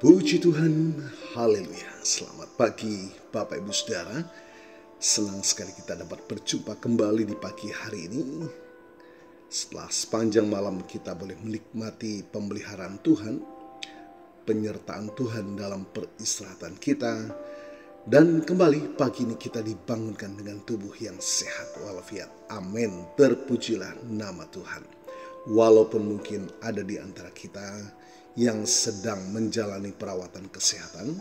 Puji Tuhan, haleluya. Selamat pagi Bapak Ibu Saudara. Senang sekali kita dapat berjumpa kembali di pagi hari ini. Setelah sepanjang malam kita boleh menikmati pemeliharaan Tuhan, penyertaan Tuhan dalam peristirahatan kita. Dan kembali pagi ini kita dibangunkan dengan tubuh yang sehat walafiat. Amin, terpujilah nama Tuhan. Walaupun mungkin ada di antara kita yang sedang menjalani perawatan kesehatan,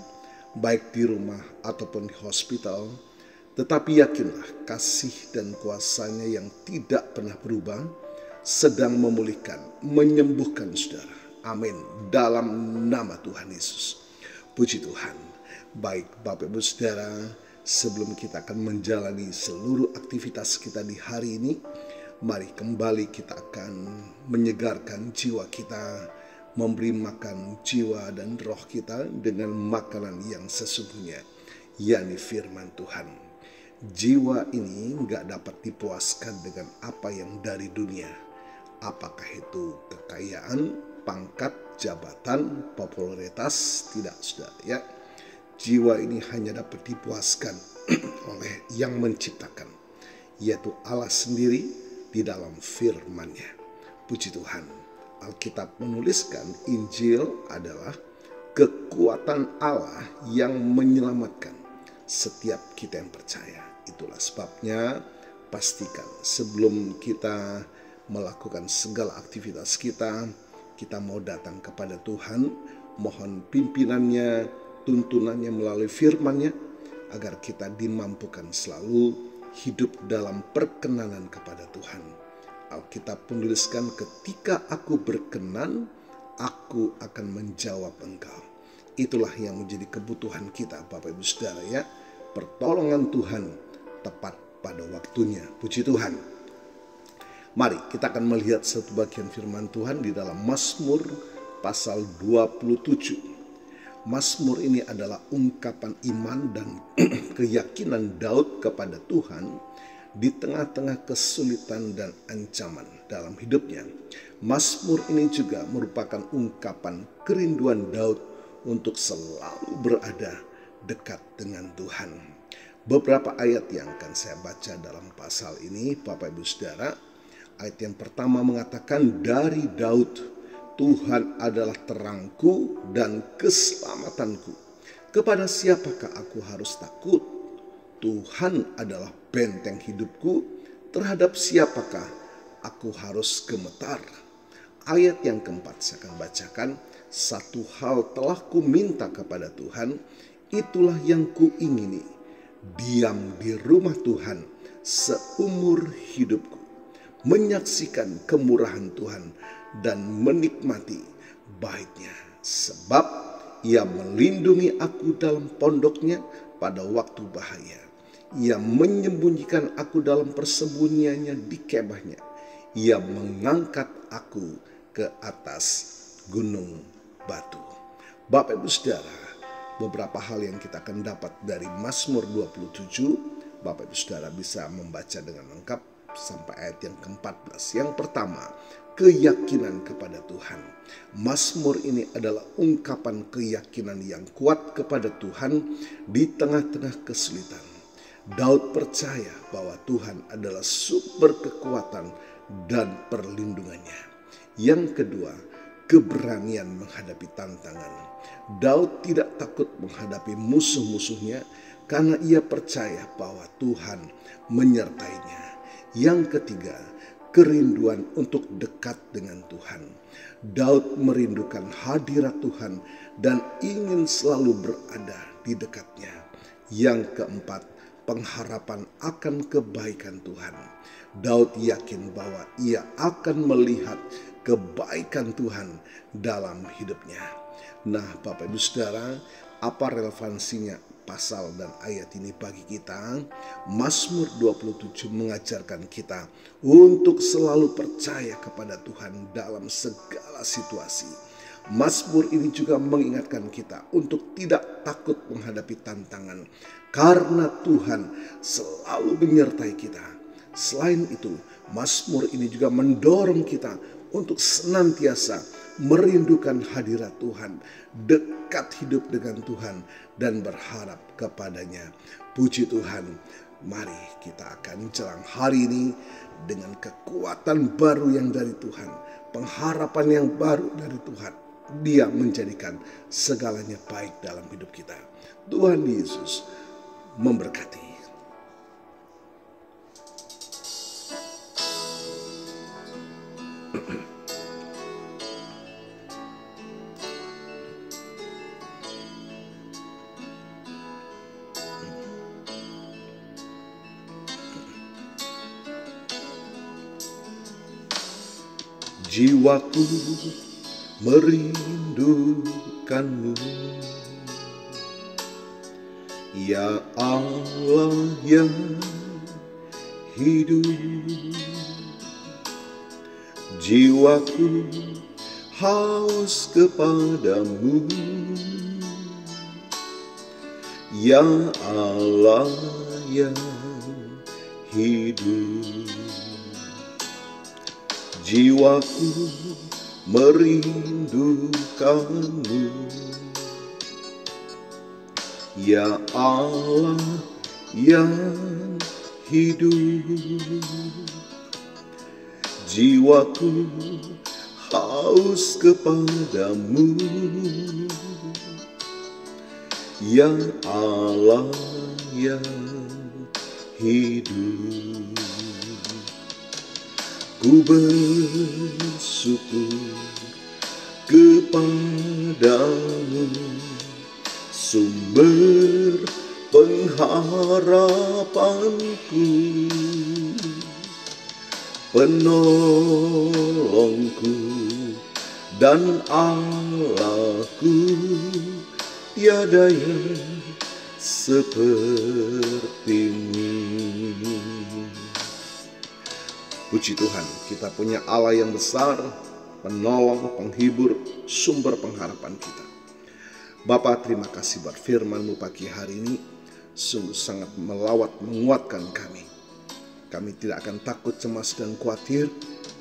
baik di rumah ataupun di hospital, tetapi yakinlah kasih dan kuasa-Nya yang tidak pernah berubah sedang memulihkan, menyembuhkan saudara. Amin, dalam nama Tuhan Yesus. Puji Tuhan. Baik Bapak Ibu Saudara, sebelum kita akan menjalani seluruh aktivitas kita di hari ini, mari kembali kita akan menyegarkan jiwa kita, memberi makan jiwa dan roh kita dengan makanan yang sesungguhnya, yakni firman Tuhan. Jiwa ini gak dapat dipuaskan dengan apa yang dari dunia. Apakah itu kekayaan, pangkat, jabatan, popularitas? Tidak, saudara ya. Jiwa ini hanya dapat dipuaskan oleh yang menciptakan, yaitu Allah sendiri di dalam firman-Nya. Puji Tuhan. Alkitab menuliskan Injil adalah kekuatan Allah yang menyelamatkan setiap kita yang percaya. Itulah sebabnya pastikan sebelum kita melakukan segala aktivitas kita mau datang kepada Tuhan, mohon pimpinannya, tuntunannya melalui firman-Nya, agar kita dimampukan selalu hidup dalam perkenanan kepada Tuhan. Alkitab menuliskan, ketika aku berkenan, aku akan menjawab engkau. Itulah yang menjadi kebutuhan kita Bapak Ibu Saudara ya. Pertolongan Tuhan tepat pada waktunya. Puji Tuhan. Mari kita akan melihat satu bagian firman Tuhan di dalam Mazmur pasal 27. Mazmur ini adalah ungkapan iman dan keyakinan Daud kepada Tuhan di tengah-tengah kesulitan dan ancaman dalam hidupnya. Mazmur ini juga merupakan ungkapan kerinduan Daud untuk selalu berada dekat dengan Tuhan. Beberapa ayat yang akan saya baca dalam pasal ini Bapak Ibu Saudara. Ayat yang pertama mengatakan, dari Daud, Tuhan adalah terangku dan keselamatanku. Kepada siapakah aku harus takut? Tuhan adalah benteng hidupku, terhadap siapakah aku harus gemetar? Ayat yang keempat saya akan bacakan, satu hal telah ku minta kepada Tuhan, itulah yang ku ingini, diam di rumah Tuhan seumur hidupku, menyaksikan kemurahan Tuhan dan menikmati baiknya, sebab Ia melindungi aku dalam pondoknya pada waktu bahaya. Ia menyembunyikan aku dalam persembunyiannya di kemahnya. Ia mengangkat aku ke atas gunung batu. Bapak Ibu Saudara, beberapa hal yang kita akan dapat dari Mazmur 27. Bapak Ibu Saudara bisa membaca dengan lengkap sampai ayat yang ke-14. Yang pertama, keyakinan kepada Tuhan. Mazmur ini adalah ungkapan keyakinan yang kuat kepada Tuhan di tengah-tengah kesulitan. Daud percaya bahwa Tuhan adalah sumber kekuatan dan perlindungannya. Yang kedua, keberanian menghadapi tantangan. Daud tidak takut menghadapi musuh-musuhnya karena ia percaya bahwa Tuhan menyertainya. Yang ketiga, kerinduan untuk dekat dengan Tuhan. Daud merindukan hadirat Tuhan dan ingin selalu berada di dekatnya. Yang keempat, pengharapan akan kebaikan Tuhan. Daud yakin bahwa ia akan melihat kebaikan Tuhan dalam hidupnya. Nah Bapak Ibu Saudara, apa relevansinya pasal dan ayat ini bagi kita? Mazmur 27 mengajarkan kita untuk selalu percaya kepada Tuhan dalam segala situasi. Mazmur ini juga mengingatkan kita untuk tidak takut menghadapi tantangan, karena Tuhan selalu menyertai kita. Selain itu, Mazmur ini juga mendorong kita untuk senantiasa merindukan hadirat Tuhan, dekat hidup dengan Tuhan, dan berharap kepadanya. Puji Tuhan, mari kita akan menjelang hari ini dengan kekuatan baru yang dari Tuhan, pengharapan yang baru dari Tuhan. Dia menjadikan segalanya baik dalam hidup kita. Tuhan Yesus memberkati. Jiwaku merindukanmu, ya Allah yang hidup. Jiwaku haus kepadamu, ya Allah yang hidup. Jiwaku merindukanmu, ya Allah yang hidup. Jiwaku haus kepadamu, ya Allah yang hidup. Ku bersyukur kepadamu, sumber pengharapanku, penolongku dan Allahku, tiada yang sepertimu. Puji Tuhan, kita punya Allah yang besar, penolong, penghibur, sumber pengharapan kita. Bapa, terima kasih buat firman-Mu pagi hari ini, sungguh sangat melawat, menguatkan kami. Kami tidak akan takut, cemas, dan khawatir,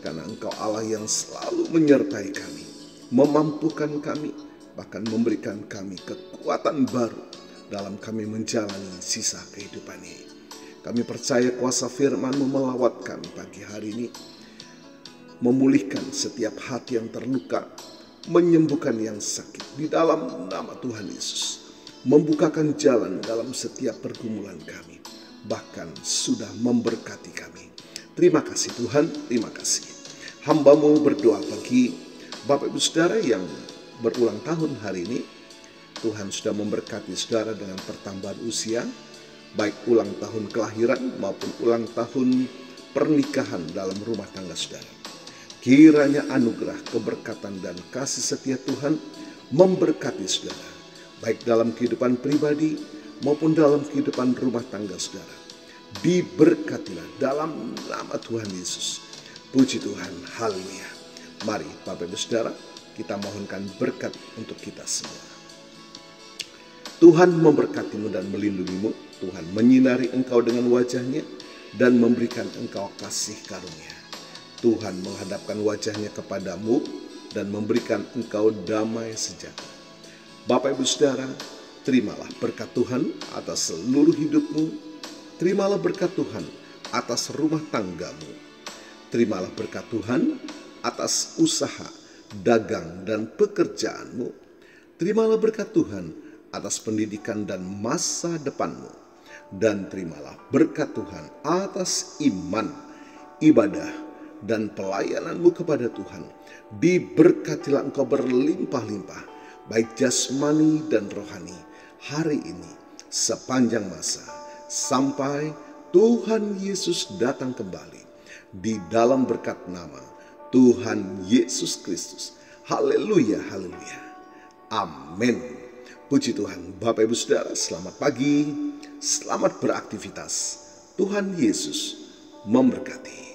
karena Engkau Allah yang selalu menyertai kami, memampukan kami, bahkan memberikan kami kekuatan baru dalam kami menjalani sisa kehidupan ini. Kami percaya kuasa firman-Mu melawat kami pagi hari ini, memulihkan setiap hati yang terluka, menyembuhkan yang sakit di dalam nama Tuhan Yesus, membukakan jalan dalam setiap pergumulan kami, bahkan sudah memberkati kami. Terima kasih Tuhan, terima kasih. Hamba-Mu berdoa bagi Bapak Ibu Saudara yang berulang tahun hari ini. Tuhan sudah memberkati saudara dengan pertambahan usia, baik ulang tahun kelahiran maupun ulang tahun pernikahan dalam rumah tangga saudara. Kiranya anugerah, keberkatan, dan kasih setia Tuhan memberkati saudara, baik dalam kehidupan pribadi maupun dalam kehidupan rumah tangga saudara. Diberkatilah dalam nama Tuhan Yesus. Puji Tuhan, haleluya. Mari Bapak Ibu Saudara, kita mohonkan berkat untuk kita semua. Tuhan memberkatimu dan melindungimu. Tuhan menyinari engkau dengan wajah-Nya dan memberikan engkau kasih karunia. Tuhan menghadapkan wajah-Nya kepadamu dan memberikan engkau damai sejahtera. Bapak Ibu Saudara, terimalah berkat Tuhan atas seluruh hidupmu. Terimalah berkat Tuhan atas rumah tanggamu. Terimalah berkat Tuhan atas usaha, dagang, dan pekerjaanmu. Terimalah berkat Tuhan atas pendidikan dan masa depanmu. Dan terimalah berkat Tuhan atas iman, ibadah, dan pelayananmu kepada Tuhan. Diberkatilah engkau berlimpah-limpah, baik jasmani dan rohani, hari ini sepanjang masa, sampai Tuhan Yesus datang kembali, di dalam berkat nama Tuhan Yesus Kristus. Haleluya, haleluya. Amin. Puji Tuhan. Bapak Ibu Saudara, selamat pagi, selamat beraktivitas. Tuhan Yesus memberkati.